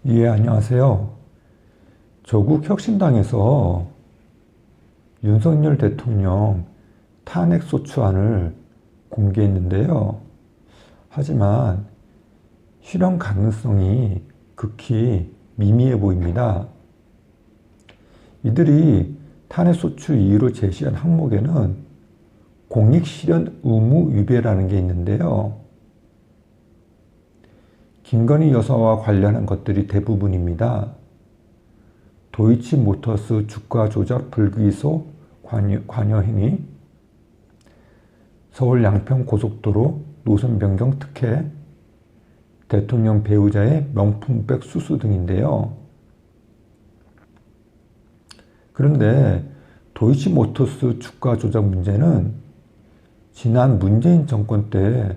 예, 안녕하세요. 조국 혁신당에서 윤석열 대통령 탄핵소추안을 공개했는데요. 하지만 실현 가능성이 극히 미미해 보입니다. 이들이 탄핵소추 이유로 제시한 항목에는 공익실현 의무 위배라는 게 있는데요. 김건희 여사와 관련한 것들이 대부분입니다. 도이치모터스 주가 조작 불기소 관여 행위, 서울 양평 고속도로 노선 변경 특혜, 대통령 배우자의 명품백 수수 등인데요. 그런데 도이치모터스 주가 조작 문제는 지난 문재인 정권 때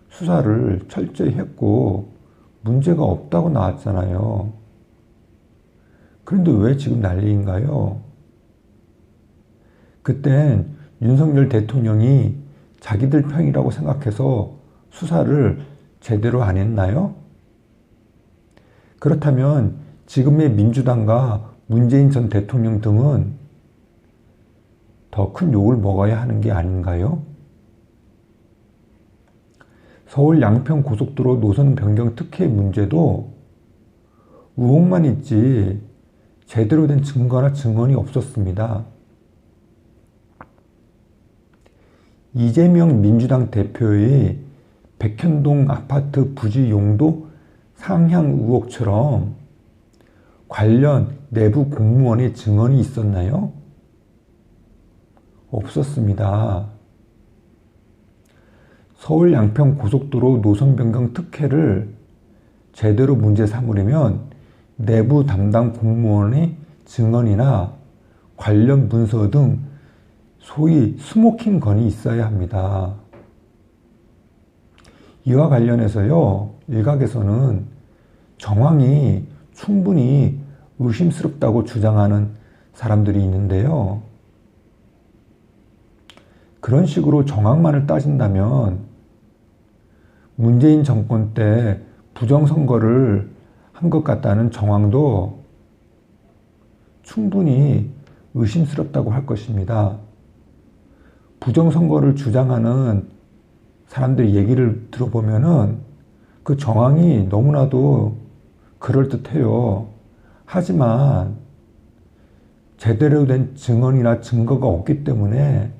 수사를 철저히 했고 문제가 없다고 나왔잖아요. 그런데 왜 지금 난리인가요? 그땐 윤석열 대통령이 자기들 편이라고 생각해서 수사를 제대로 안 했나요? 그렇다면 지금의 민주당과 문재인 전 대통령 등은 더 큰 욕을 먹어야 하는 게 아닌가요? 서울 양평 고속도로 노선 변경 특혜 문제도 의혹만 있지 제대로 된 증거나 증언이 없었습니다. 이재명 민주당 대표의 백현동 아파트 부지 용도 상향 의혹처럼 관련 내부 공무원의 증언이 있었나요? 없었습니다. 서울 양평 고속도로 노선 변경 특혜를 제대로 문제 삼으려면 내부 담당 공무원의 증언이나 관련 문서 등 소위 스모킹 건이 있어야 합니다. 이와 관련해서요, 일각에서는 정황이 충분히 의심스럽다고 주장하는 사람들이 있는데요. 그런 식으로 정황만을 따진다면 문재인 정권 때 부정선거를 한 것 같다는 정황도 충분히 의심스럽다고 할 것입니다. 부정선거를 주장하는 사람들 얘기를 들어보면은 그 정황이 너무나도 그럴듯해요. 하지만 제대로 된 증언이나 증거가 없기 때문에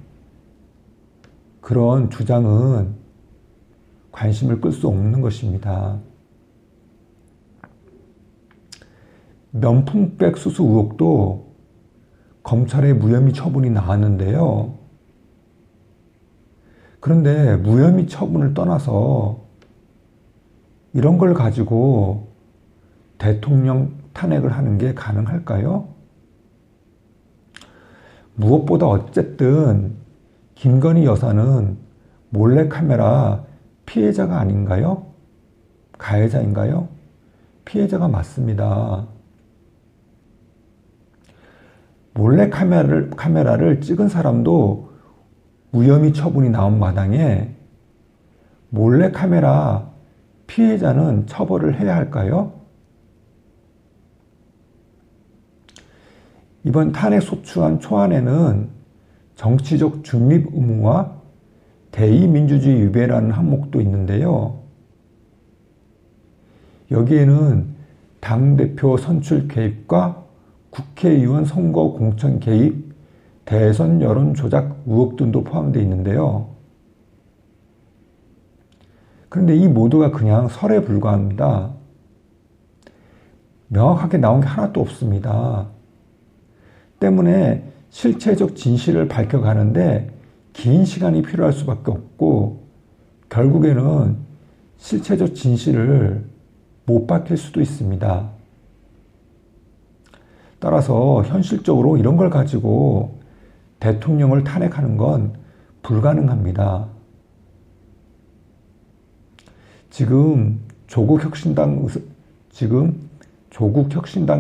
그런 주장은 관심을 끌 수 없는 것입니다. 명품백 수수 의혹도 검찰의 무혐의 처분이 나왔는데요. 그런데 무혐의 처분을 떠나서 이런 걸 가지고 대통령 탄핵을 하는 게 가능할까요? 무엇보다 어쨌든 김건희 여사는 몰래카메라 피해자가 아닌가요? 가해자인가요? 피해자가 맞습니다. 몰래카메라를 찍은 사람도 무혐의 처분이 나온 마당에 몰래카메라 피해자는 처벌을 해야 할까요? 이번 탄핵소추안 초안에는 정치적 중립 의무와 대의민주주의 위배라는 항목도 있는데요. 여기에는 당대표 선출 개입과 국회의원 선거 공천 개입, 대선 여론 조작 의혹 등도 포함되어 있는데요. 그런데 이 모두가 그냥 설에 불과합니다. 명확하게 나온 게 하나도 없습니다. 때문에 실체적 진실을 밝혀가는데 긴 시간이 필요할 수밖에 없고 결국에는 실체적 진실을 못 밝힐 수도 있습니다. 따라서 현실적으로 이런 걸 가지고 대통령을 탄핵하는 건 불가능합니다. 지금 조국 혁신당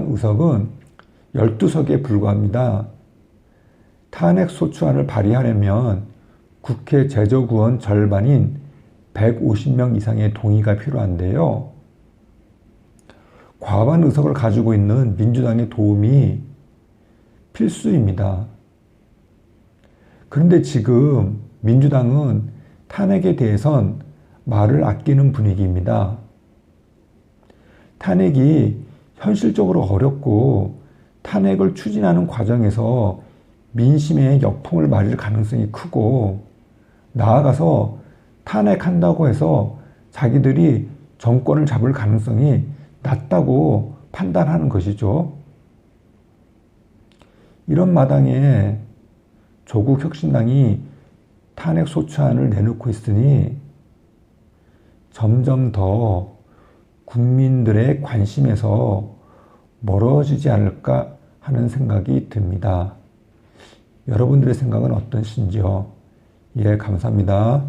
의석은 12석에 불과합니다. 탄핵소추안을 발의하려면 국회 제적의원 절반인 150명 이상의 동의가 필요한데요. 과반 의석을 가지고 있는 민주당의 도움이 필수입니다. 그런데 지금 민주당은 탄핵에 대해선 말을 아끼는 분위기입니다. 탄핵이 현실적으로 어렵고 탄핵을 추진하는 과정에서 민심의 역풍을 맞을 가능성이 크고, 나아가서 탄핵한다고 해서 자기들이 정권을 잡을 가능성이 낮다고 판단하는 것이죠. 이런 마당에 조국 혁신당이 탄핵 소추안을 내놓고 있으니 점점 더 국민들의 관심에서 멀어지지 않을까 하는 생각이 듭니다. 여러분들의 생각은 어떠신지요? 예, 감사합니다.